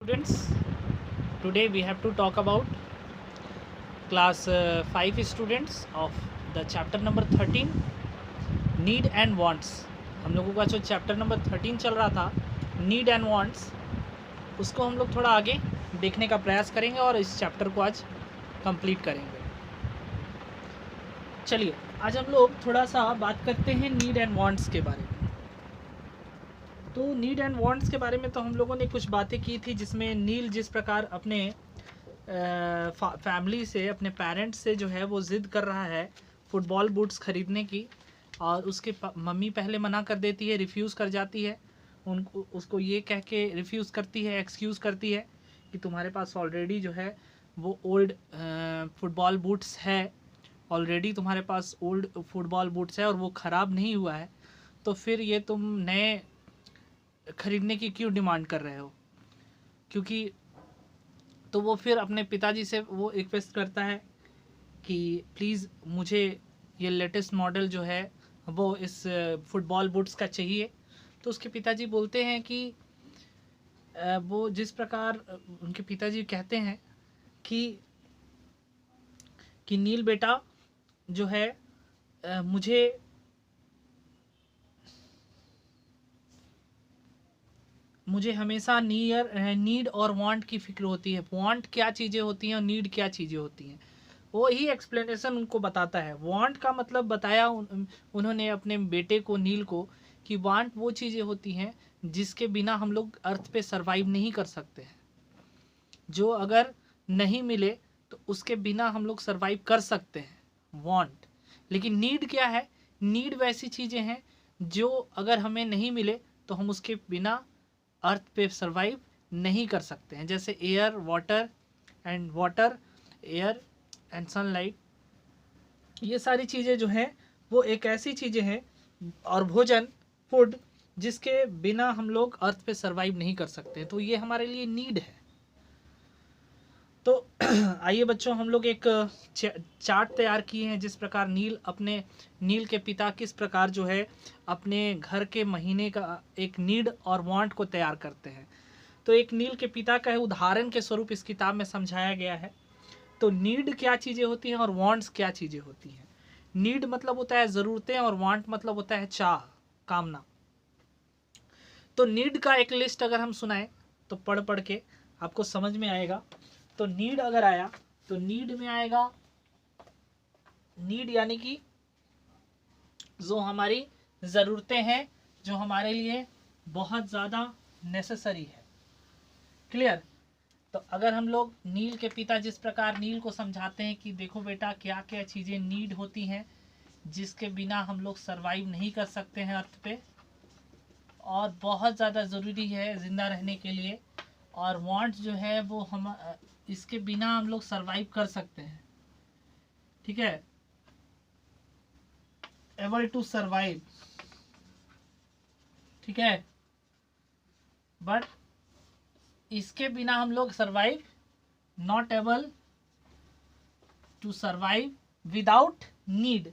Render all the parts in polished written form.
students, today we have to talk about class 5 students of the chapter number 13 need and wants। हम लोगों का जो chapter number 13 चल रहा था नीड एंड वांट्स, उसको हम लोग थोड़ा आगे देखने का प्रयास करेंगे और इस चैप्टर को आज कंप्लीट करेंगे। चलिए आज हम लोग थोड़ा सा बात करते हैं नीड एंड वांट्स के बारे में। तो नीड एंड वांट्स के बारे में तो हम लोगों ने कुछ बातें की थी, जिसमें नील जिस प्रकार अपने फैमिली से, अपने पेरेंट्स से जो है वो ज़िद कर रहा है फुटबॉल बूट्स ख़रीदने की, और उसके मम्मी पहले मना कर देती है, रिफ्यूज़ कर जाती है, उसको ये कह के रिफ्यूज़ करती है, एक्सक्यूज़ करती है कि तुम्हारे पास ऑलरेडी जो है वो ओल्ड फुटबॉल बूट्स है, ऑलरेडी तुम्हारे पास ओल्ड फुटबॉल बूट्स है और वो ख़राब नहीं हुआ है, तो फिर ये तुम नए ख़रीदने की क्यों डिमांड कर रहे हो। क्योंकि तो वो फिर अपने पिताजी से वो रिक्वेस्ट करता है कि प्लीज़ मुझे ये लेटेस्ट मॉडल जो है वो इस फुटबॉल बूट्स का चाहिए। तो उसके पिताजी बोलते हैं कि वो जिस प्रकार उनके पिताजी कहते हैं कि नील बेटा जो है मुझे हमेशा नीड और वांट की फिक्र होती है। वांट क्या चीज़ें होती हैं और नीड क्या चीज़ें होती हैं, वो ही एक्सप्लेनेशन उनको बताता है। वांट का मतलब बताया उन्होंने अपने बेटे को, नील को, कि वांट वो चीज़ें होती हैं जिसके बिना हम लोग अर्थ पे सरवाइव नहीं कर सकते हैं, जो अगर नहीं मिले तो उसके बिना हम लोग सरवाइव कर सकते हैं, वांट। लेकिन नीड क्या है? नीड वैसी चीज़ें हैं जो अगर हमें नहीं मिले तो हम उसके बिना अर्थ पे सरवाइव नहीं कर सकते हैं, जैसे air, water, air and sunlight. ये सारी चीज़ें जो हैं वो एक ऐसी चीज़ें हैं, और भोजन, फूड, जिसके बिना हम लोग अर्थ पे सरवाइव नहीं कर सकते। तो ये हमारे लिए नीड है। तो आइए बच्चों, हम लोग एक चार्ट तैयार किए हैं जिस प्रकार नील के पिता किस प्रकार जो है अपने घर के महीने का एक नीड और वांट को तैयार करते हैं। तो एक नील के पिता का उदाहरण के स्वरूप इस किताब में समझाया गया है। तो नीड क्या चीज़ें होती हैं और वांट्स क्या चीज़ें होती हैं। नीड मतलब होता है ज़रूरतें और वांट मतलब होता है चाह, कामना। तो नीड का एक लिस्ट अगर हम सुनाएं तो पढ़ के आपको समझ में आएगा। तो नीड अगर आया तो नीड में आएगा, नीड यानी कि जो हमारी ज़रूरतें हैं, जो हमारे लिए बहुत ज़्यादा नेसेसरी है। क्लियर? तो अगर हम लोग नील के पिता जिस प्रकार नील को समझाते हैं कि देखो बेटा, क्या क्या चीज़ें नीड होती हैं जिसके बिना हम लोग सरवाइव नहीं कर सकते हैं अर्थ पे, और बहुत ज़्यादा ज़रूरी है ज़िंदा रहने के लिए, और वांट जो है वो हम इसके बिना हम लोग सरवाइव कर सकते हैं। ठीक है, एबल टू सरवाइव, ठीक है, बट इसके बिना हम लोग survive, not able to survive without need,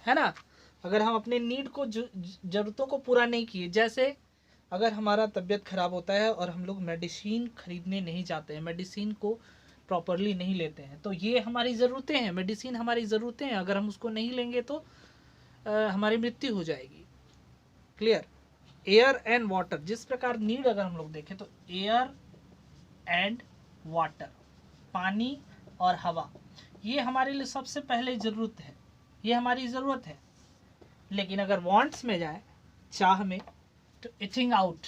है ना। अगर हम अपने नीड को, ज़रूरतों को पूरा नहीं किए, जैसे अगर हमारा तबीयत ख़राब होता है और हम लोग मेडिसिन खरीदने नहीं जाते हैं, मेडिसिन को प्रॉपरली नहीं लेते हैं, तो ये हमारी ज़रूरतें हैं, मेडिसिन हमारी ज़रूरतें हैं। अगर हम उसको नहीं लेंगे तो हमारी मृत्यु हो जाएगी। क्लियर? एयर एंड वाटर, जिस प्रकार नीड अगर हम लोग देखें तो एयर एंड वाटर, पानी और हवा, ये हमारे लिए सबसे पहले ज़रूरत है, ये हमारी ज़रूरत है। लेकिन अगर वांट्स में जाए, चाह में, तो ईटिंग आउट,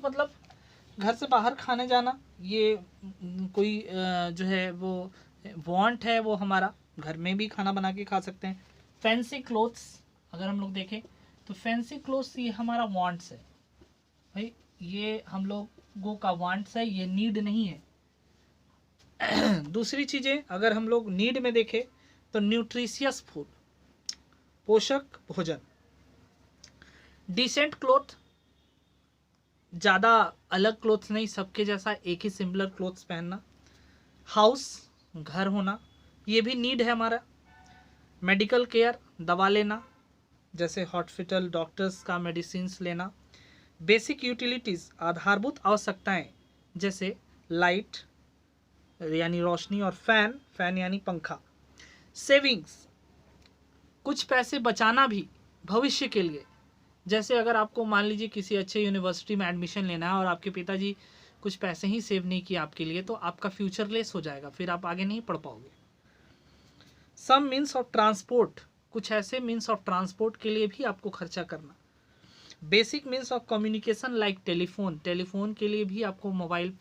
मतलब घर से बाहर खाने जाना, ये कोई जो है वो वांट है, वो हमारा घर में भी खाना बना के खा सकते हैं। फैंसी क्लोथ्स अगर हम लोग देखें तो फैंसी क्लोथ्स ये हमारा वांट्स है भाई, ये हम लोगों का वांट्स है, ये नीड नहीं है। दूसरी चीज़ें अगर हम लोग नीड में देखें तो न्यूट्रिशियस फूड, पोषक भोजन, डिसेंट क्लोथ, ज़्यादा अलग क्लोथ्स नहीं, सबके जैसा एक ही सिमिलर क्लोथ्स पहनना, हाउस, घर होना, ये भी नीड है हमारा। मेडिकल केयर, दवा लेना, जैसे हॉस्पिटल, डॉक्टर्स का मेडिसिन्स लेना। बेसिक यूटिलिटीज़, आधारभूत आवश्यकताएं, जैसे लाइट यानी रोशनी और फैन यानी पंखा। सेविंग्स, कुछ पैसे बचाना भी भविष्य के लिए, जैसे अगर आपको मान लीजिए किसी अच्छे यूनिवर्सिटी में एडमिशन लेना है और आपके पिताजी कुछ पैसे ही सेव नहीं किए आपके लिए, तो आपका फ्यूचर लेस हो जाएगा, फिर आप आगे नहीं पढ़ पाओगे। सम मीन्स ऑफ ट्रांसपोर्ट, कुछ ऐसे मीन्स ऑफ ट्रांसपोर्ट के लिए भी आपको खर्चा करना। Basic means of communication like telephone के लिए भी आपको मोबाइल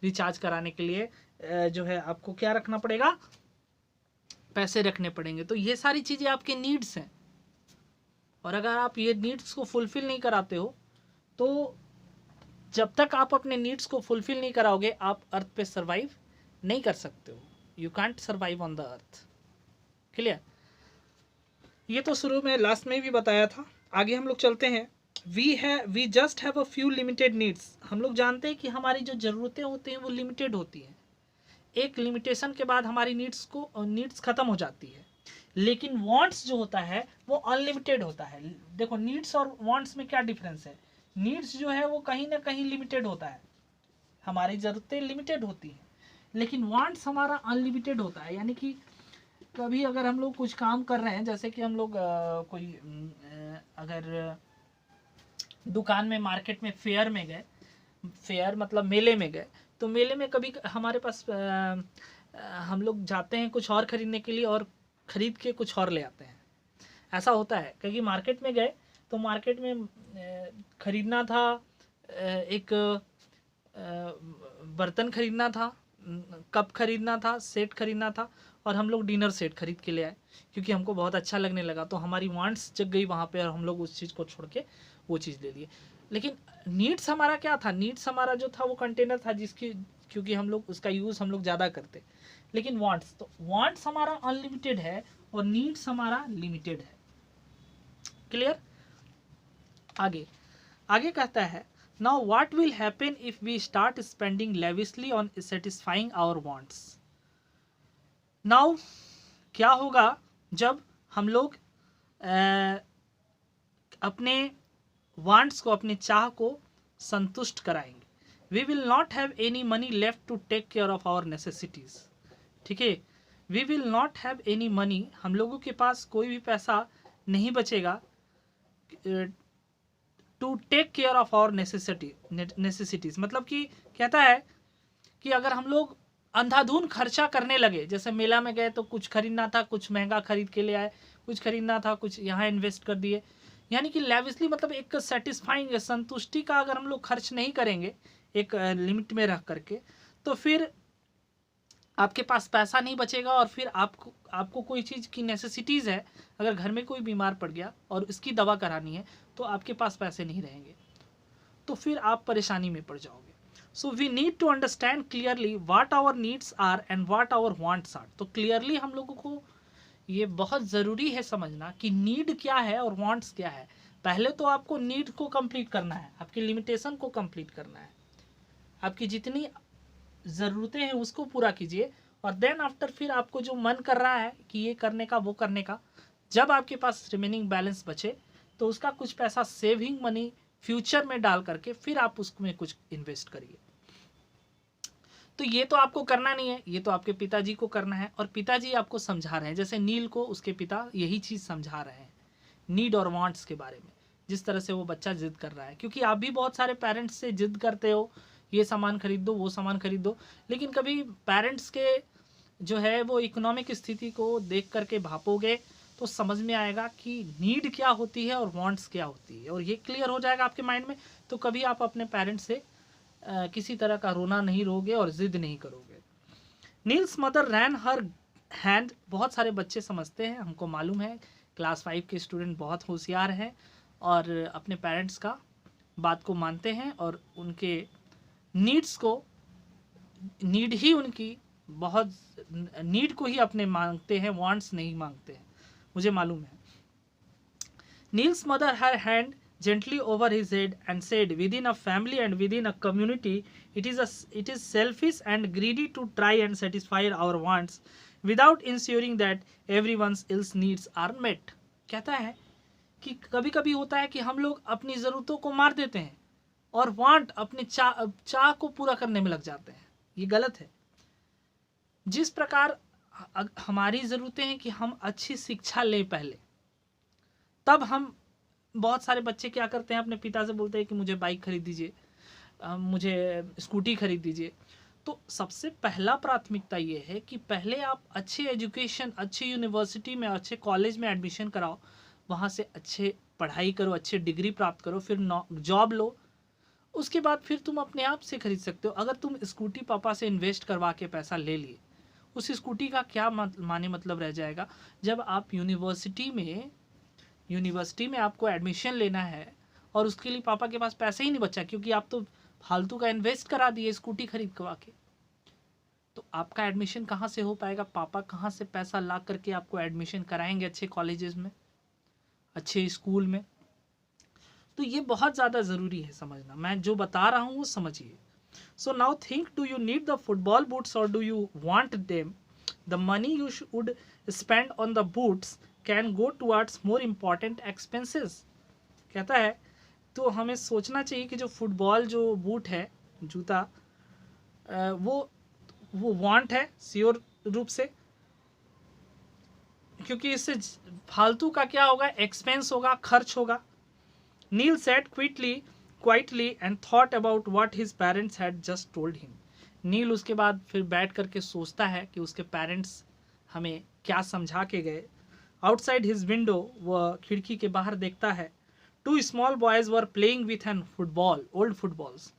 रिचार्ज कराने के लिए जो है आपको क्या रखना पड़ेगा, पैसे रखने पड़ेंगे। तो ये सारी चीज़ें आपके नीड्स हैं, और अगर आप ये नीड्स को फुलफिल नहीं कराते हो, तो जब तक आप अपने नीड्स को फुलफिल नहीं कराओगे, आप अर्थ पे सर्वाइव नहीं कर सकते हो। You can't survive on the earth. Clear? ये तो शुरू में लास्ट में भी बताया था। आगे हम लोग चलते हैं। We just have a few limited needs. हम लोग जानते हैं कि हमारी जो ज़रूरतें होती हैं वो लिमिटेड होती हैं। एक लिमिटेशन के बाद हमारी नीड्स खत्म हो जाती है। लेकिन वांट्स जो होता है वो अनलिमिटेड होता है। देखो, नीड्स और वांट्स में क्या डिफरेंस है। नीड्स जो है वो कहीं ना कहीं लिमिटेड होता है, हमारी ज़रूरतें लिमिटेड होती हैं, लेकिन वांट्स हमारा अनलिमिटेड होता है। यानी कि कभी अगर हम लोग कुछ काम कर रहे हैं, जैसे कि हम लोग अगर दुकान में, मार्केट में, फेयर में गए, फेयर मतलब मेले में गए, तो मेले में कभी हमारे पास हम लोग जाते हैं कुछ और ख़रीदने के लिए और ख़रीद के कुछ और ले आते हैं। ऐसा होता है, क्योंकि मार्केट में गए तो मार्केट में ख़रीदना था, एक बर्तन ख़रीदना था, कप ख़रीदना था, सेट ख़रीदना था, और हम लोग डिनर सेट ख़रीद के ले आए क्योंकि हमको बहुत अच्छा लगने लगा। तो हमारी वांट्स जग गई वहाँ पे और हम लोग उस चीज़ को छोड़ के वो चीज़ ले लिए। लेकिन नीड्स हमारा क्या था, नीड्स हमारा जो था वो कंटेनर था जिसकी, क्योंकि हम लोग उसका यूज़ हम लोग ज़्यादा करते। लेकिन वांट्स, तो वांट्स हमारा अनलिमिटेड है और नीड्स हमारा लिमिटेड है। क्लियर? आगे आगे कहता है, now what will happen if we start spending lavishly on satisfying our wants. Now क्या होगा जब हम लोग अपने वांट्स को, अपने चाह को संतुष्ट कराएंगे। We will not have any money left to take care of our necessities. ठीक है, we will not have any money, हम लोगों के पास कोई भी पैसा नहीं बचेगा to take care of our necessities. मतलब कि कहता है कि अगर हम लोग अंधाधुन खर्चा करने लगे, जैसे मेला में गए तो कुछ खरीदना था, कुछ महंगा खरीद के ले आए, कुछ खरीदना था, कुछ यहाँ इन्वेस्ट कर दिए, यानी कि लेविशली मतलब एक सेटिस्फाइंग, संतुष्टि का अगर हम लोग खर्च नहीं करेंगे एक लिमिट में रख करके, तो फिर आपके पास पैसा नहीं बचेगा, और फिर आपको कोई चीज़ की नेसेसिटीज़ है, अगर घर में कोई बीमार पड़ गया और इसकी दवा करानी है तो आपके पास पैसे नहीं रहेंगे, तो फिर आप परेशानी में पड़ जाओगे। So we need to understand clearly what our needs are and what our wants are. तो क्लियरली हम लोगों को ये बहुत ज़रूरी है समझना कि नीड क्या है और वांट्स क्या है। पहले तो आपको नीड को कंप्लीट करना है, आपकी लिमिटेशन को कंप्लीट करना है, आपकी जितनी ज़रूरतें हैं उसको पूरा कीजिए, और देन आफ्टर फिर आपको जो मन कर रहा है कि ये करने का, वो करने का, जब आपके पास रिमेनिंग बैलेंस बचे तो उसका कुछ पैसा सेविंग मनी फ्यूचर में डाल करके फिर आप उसमें कुछ इन्वेस्ट करिए। तो ये तो आपको करना नहीं है, ये तो आपके पिताजी को करना है, और पिताजी आपको समझा रहे हैं, जैसे नील को उसके पिता यही चीज़ समझा रहे हैं नीड और वांट्स के बारे में, जिस तरह से वो बच्चा जिद कर रहा है। क्योंकि आप भी बहुत सारे पेरेंट्स से जिद करते हो, ये सामान खरीद दो, वो सामान खरीद दो, लेकिन कभी पेरेंट्स के जो है वो इकोनॉमिक स्थिति को देख करके भापोगे तो समझ में आएगा कि नीड क्या होती है और वांट्स क्या होती है, और ये क्लियर हो जाएगा आपके माइंड में, तो कभी आप अपने पेरेंट्स से किसी तरह का रोना नहीं रोगे और ज़िद नहीं करोगे। नील्स मदर रैन हर हैंड, बहुत सारे बच्चे समझते हैं, हमको मालूम है, क्लास 5 के स्टूडेंट बहुत होशियार हैं और अपने पेरेंट्स का बात को मानते हैं, और उनके नीड्स को, नीड ही उनकी बहुत, नीड को ही अपने मांगते हैं, वांट्स नहीं मांगते हैं, मुझे मालूम है। Niels mother her hand gently over his head and said, within a family and within a community, it is selfish and greedy to try and satisfy our wants without ensuring that everyone's else needs are met. कहता है कि कभी कभी होता है कि हम लोग अपनी ज़रूरतों को मार देते हैं और वांट अपने चाह को पूरा करने में लग जाते हैं। ये गलत है। जिस प्रकार हमारी ज़रूरतें हैं कि हम अच्छी शिक्षा लें पहले, तब हम, बहुत सारे बच्चे क्या करते हैं, अपने पिता से बोलते हैं कि मुझे बाइक खरीद दीजिए, मुझे स्कूटी खरीद दीजिए। तो सबसे पहला प्राथमिकता ये है कि पहले आप अच्छे एजुकेशन, अच्छे यूनिवर्सिटी में, अच्छे कॉलेज में एडमिशन कराओ, वहाँ से अच्छे पढ़ाई करो, अच्छे डिग्री प्राप्त करो, फिर जॉब लो, उसके बाद फिर तुम अपने आप से खरीद सकते हो। अगर तुम स्कूटी पापा से इन्वेस्ट करवा के पैसा ले लिए, उस स्कूटी का क्या माने मतलब रह जाएगा जब आप यूनिवर्सिटी में आपको एडमिशन लेना है और उसके लिए पापा के पास पैसे ही नहीं बचा, क्योंकि आप तो फालतू का इन्वेस्ट करा दिए स्कूटी खरीद करवा के। तो आपका एडमिशन कहाँ से हो पाएगा? पापा कहाँ से पैसा ला करके आपको एडमिशन कराएंगे अच्छे कॉलेजेस में, अच्छे स्कूल में? तो ये बहुत ज़्यादा ज़रूरी है समझना। मैं जो बता रहा हूँ वो समझिए। So now think, do you need the football boots और do you want them? The money you should spend on the boots can go towards more important expenses. कहता है तो हमें सोचना चाहिए कि जो फुटबॉल जो बूट है, जूता, वो वांट है श्योर रूप से, क्योंकि इससे फालतू का क्या होगा, एक्सपेंस होगा, खर्च होगा। Neil said quietly and thought about what his parents had just told him. Neil उसके बाद फिर बैठ करके सोचता है कि उसके पेरेंट्स हमें क्या समझा के गए। आउटसाइड हिज विंडो, वह खिड़की के बाहर देखता है। Two small boys were playing with an football, old footballs.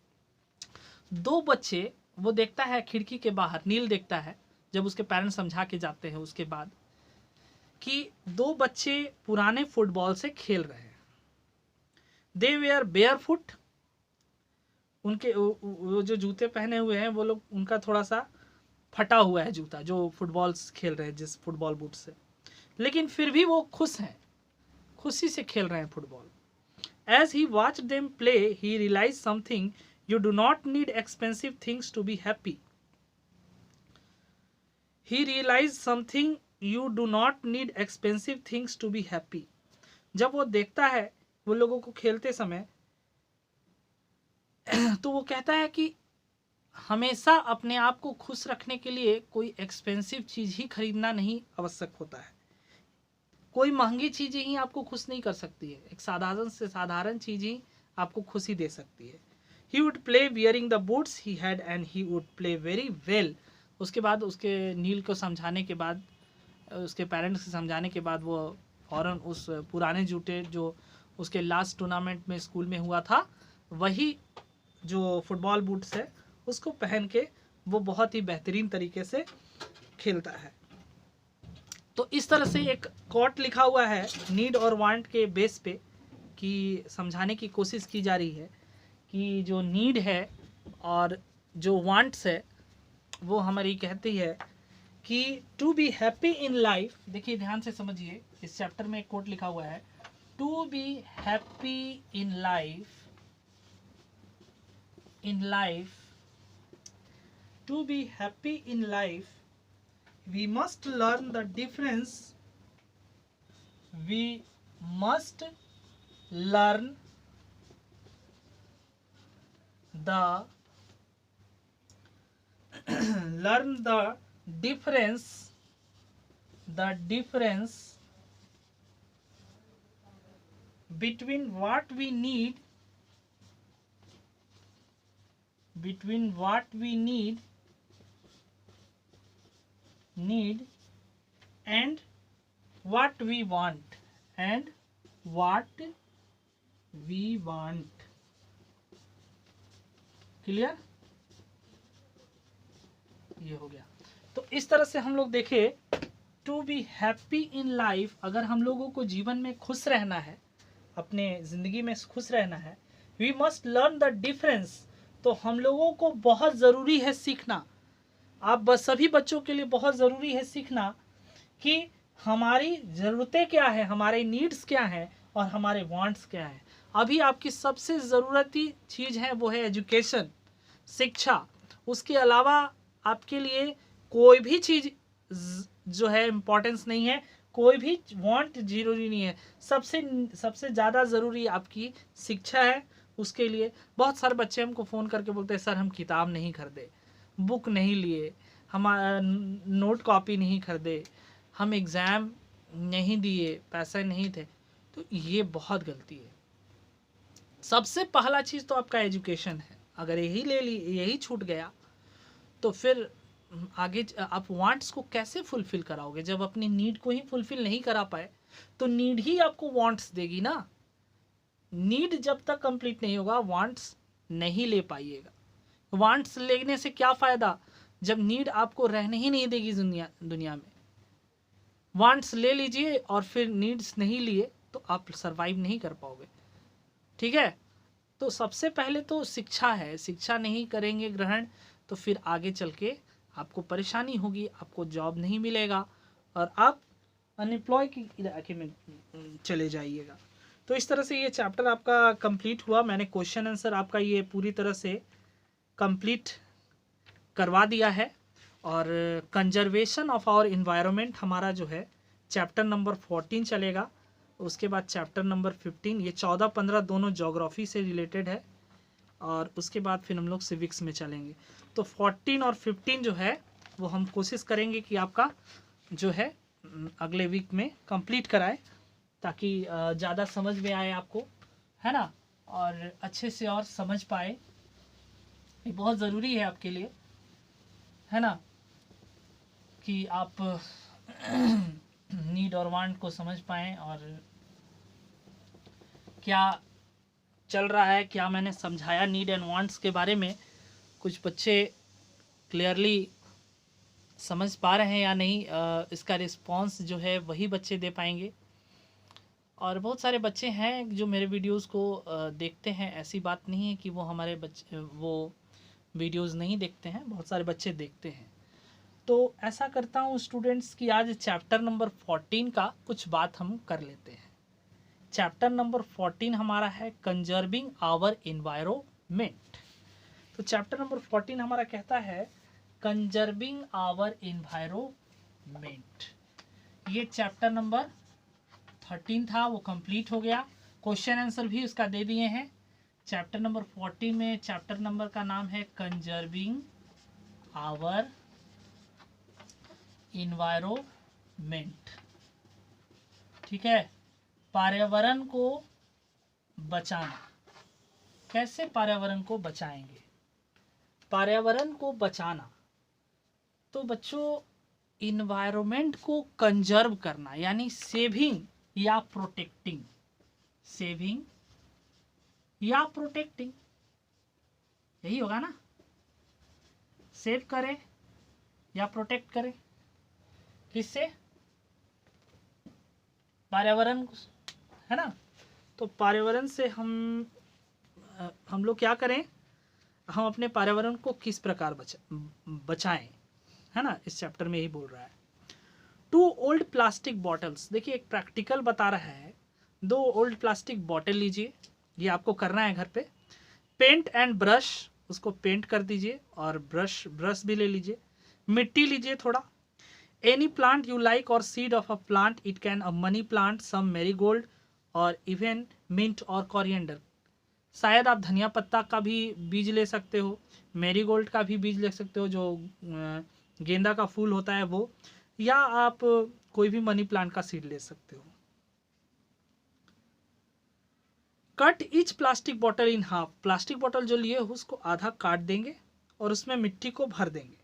दो बच्चे, वो देखता है खिड़की के बाहर, नील देखता है जब उसके पेरेंट्स समझा के जाते हैं उसके बाद, कि दो बच्चे पुराने फुटबॉल से खेल रहे हैं। दे वेयर बेयरफुट, उनके वो जो जूते पहने हुए हैं वो लोग, उनका थोड़ा सा फटा हुआ है जूता, जो फुटबॉल्स खेल रहे हैं जिस फुटबॉल बूट से, लेकिन फिर भी वो खुश हैं, खुशी से खेल रहे हैं football. As he watched them play, he realized something: you do not need expensive things to be happy. He realized something: you do not need expensive things to be happy. जब वो देखता है वो लोगों को खेलते समय, तो वो कहता है कि हमेशा अपने आप को खुश रखने के लिए कोई एक्सपेंसिव चीज़ ही खरीदना नहीं आवश्यक होता है। कोई महंगी चीज़ें ही आपको खुश नहीं कर सकती है, एक साधारण से साधारण चीज़ ही आपको खुशी दे सकती है। He would play wearing the boots he had and he would play very well. उसके बाद उसके नील को समझाने के बाद, उसके पेरेंट्स से समझाने के बाद, वो फ़ौरन उस पुराने जूते जो उसके लास्ट टूर्नामेंट में स्कूल में हुआ था, वही जो फुटबॉल बूट्स है, उसको पहन के वो बहुत ही बेहतरीन तरीके से खेलता है। तो इस तरह से एक कोट लिखा हुआ है नीड और वांट के बेस पे, कि समझाने की कोशिश की जा रही है कि जो नीड है और जो वांट्स है, वो हमारी कहती है कि to be happy in life. देखिए ध्यान से समझिए, इस चैप्टर में एक कोट लिखा हुआ है, to be happy in life, to be happy in life we must learn the difference, we must learn the difference between what we need and what we want, clear? ये हो गया। तो इस तरह से हम लोग देखें, to be happy in life, अगर हम लोगों को जीवन में खुश रहना है, अपने ज़िंदगी में खुश रहना है, we must learn the difference. तो हम लोगों को बहुत ज़रूरी है सीखना, आप बस सभी बच्चों के लिए बहुत ज़रूरी है सीखना कि हमारी ज़रूरतें क्या है, हमारे नीड्स क्या हैं और हमारे वांट्स क्या हैं। अभी आपकी सबसे ज़रूरती चीज़ है वो है एजुकेशन, शिक्षा। उसके अलावा आपके लिए कोई भी चीज़ जो है इम्पोर्टेंस नहीं है, कोई भी वांट जरूरी नहीं है। सबसे ज़्यादा ज़रूरी आपकी शिक्षा है। उसके लिए बहुत सारे बच्चे हमको फ़ोन करके बोलते हैं सर हम किताब नहीं खरीदे, बुक नहीं लिए, हमारा नोट कॉपी नहीं खरीदे, हम एग्ज़ाम नहीं दिए, पैसे नहीं थे। तो ये बहुत गलती है। सबसे पहला चीज़ तो आपका एजुकेशन है। अगर यही ले ली, यही छूट गया तो फिर आगे आप वांट्स को कैसे फुलफिल कराओगे? जब अपनी नीड को ही फुलफिल नहीं करा पाए तो नीड ही आपको वांट्स देगी ना। नीड जब तक कंप्लीट नहीं होगा वांट्स नहीं ले पाइएगा। वांट्स लेने से क्या फ़ायदा जब नीड आपको रहने ही नहीं देगी दुनिया में। वांट्स ले लीजिए और फिर नीड्स नहीं लिए तो आप सरवाइव नहीं कर पाओगे। ठीक है, तो सबसे पहले तो शिक्षा है। शिक्षा नहीं करेंगे ग्रहण तो फिर आगे चल के आपको परेशानी होगी, आपको जॉब नहीं मिलेगा और आप अनएम्प्लॉय के इलाके में चले जाइएगा। तो इस तरह से ये चैप्टर आपका कंप्लीट हुआ। मैंने क्वेश्चन आंसर आपका ये पूरी तरह से कंप्लीट करवा दिया है। और कंजर्वेशन ऑफ आवर इन्वायरमेंट हमारा जो है चैप्टर नंबर 14 चलेगा। उसके बाद चैप्टर नंबर 15, ये 14-15 दोनों ज्योग्राफी से रिलेटेड है। और उसके बाद फिर हम लोग सिविक्स में चलेंगे। तो 14 और 15 जो है वो हम कोशिश करेंगे कि आपका जो है अगले वीक में कंप्लीट कराए, ताकि ज़्यादा समझ में आए आपको, है ना, और अच्छे से और समझ पाए। ये बहुत ज़रूरी है आपके लिए, है ना, कि आप नीड और वांट को समझ पाएँ और क्या चल रहा है, क्या मैंने समझाया नीड एंड वांट्स के बारे में, कुछ बच्चे क्लियरली समझ पा रहे हैं या नहीं, इसका रिस्पांस जो है वही बच्चे दे पाएंगे। और बहुत सारे बच्चे हैं जो मेरे वीडियोस को देखते हैं। ऐसी बात नहीं है कि वो हमारे बच्चे वो वीडियोस नहीं देखते हैं, बहुत सारे बच्चे देखते हैं। तो ऐसा करता हूँ स्टूडेंट्स कि आज चैप्टर नंबर 14 का कुछ बात हम कर लेते हैं। चैप्टर नंबर 14 हमारा है कंजर्विंग आवर एनवायरनमेंट। तो चैप्टर नंबर 14 हमारा कहता है कंजर्विंग आवर एनवायरनमेंट। ये चैप्टर नंबर 13 था, वो कंप्लीट हो गया। क्वेश्चन आंसर भी उसका दे दिए हैं। चैप्टर नंबर 14 में चैप्टर नंबर का नाम है कंजर्विंग आवर एनवायरनमेंट। ठीक है, पर्यावरण को बचाना। कैसे पर्यावरण को बचाएंगे? पर्यावरण को बचाना तो बच्चों इन्वायरमेंट को कंजर्व करना, यानी सेविंग या प्रोटेक्टिंग। सेविंग या प्रोटेक्टिंग, यही होगा ना। सेव करें या प्रोटेक्ट करें, किससे? पर्यावरण, है ना। तो पर्यावरण से हम लोग क्या करें, हम अपने पर्यावरण को किस प्रकार बचाएं, है ना। इस चैप्टर में यही बोल रहा है। 2 ओल्ड प्लास्टिक बॉटल्स। देखिए एक प्रैक्टिकल बता रहा है। 2 ओल्ड प्लास्टिक बॉटल लीजिए, ये आपको करना है घर पे। पेंट एंड ब्रश, उसको पेंट कर दीजिए और ब्रश भी ले लीजिए। मिट्टी लीजिए थोड़ा। एनी प्लांट यू लाइक और seed of a plant, it can a money plant, some marigold और इवन मिंट और कोरिएंडर। शायद आप धनिया पत्ता का भी बीज ले सकते हो, मैरीगोल्ड का भी बीज ले सकते हो, जो गेंदा का फूल होता है वो, या आप कोई भी मनी प्लांट का सीड ले सकते हो। Cut each plastic bottle in half. Plastic bottle जो लिए हो उसको आधा काट देंगे और उसमें मिट्टी को भर देंगे।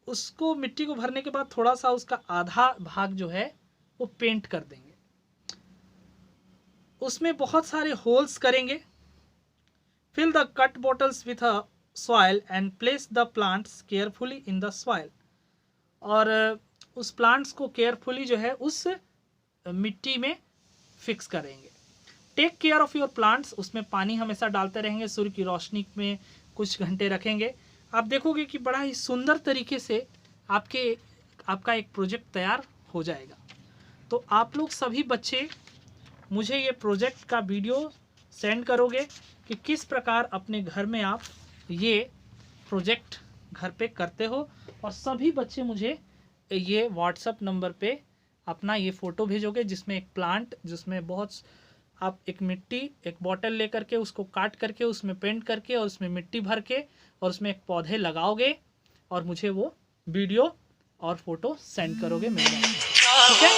उसको मिट्टी को भरने के बाद थोड़ा सा उसका आधा भाग जो है वो पेंट कर देंगे। उसमें बहुत सारे होल्स करेंगे। Fill the cut bottles with a soil and place the plants carefully in the soil. और उस प्लांट्स को केयरफुली जो है उस मिट्टी में फिक्स करेंगे। Take care of your plants, उसमें पानी हमेशा डालते रहेंगे। सूर्य की रोशनी में कुछ घंटे रखेंगे। आप देखोगे कि बड़ा ही सुंदर तरीके से आपका एक प्रोजेक्ट तैयार हो जाएगा। तो आप लोग सभी बच्चे मुझे ये प्रोजेक्ट का वीडियो सेंड करोगे कि किस प्रकार अपने घर में आप ये प्रोजेक्ट घर पे करते हो, और सभी बच्चे मुझे ये व्हाट्सअप नंबर पे अपना ये फ़ोटो भेजोगे जिसमें एक प्लांट, जिसमें बहुत आप एक मिट्टी, एक बॉटल लेकर के उसको काट करके उसमें पेंट करके और उसमें मिट्टी भर के और उसमें एक पौधे लगाओगे और मुझे वो वीडियो और फोटो सेंड करोगे मेरे, ठीक है।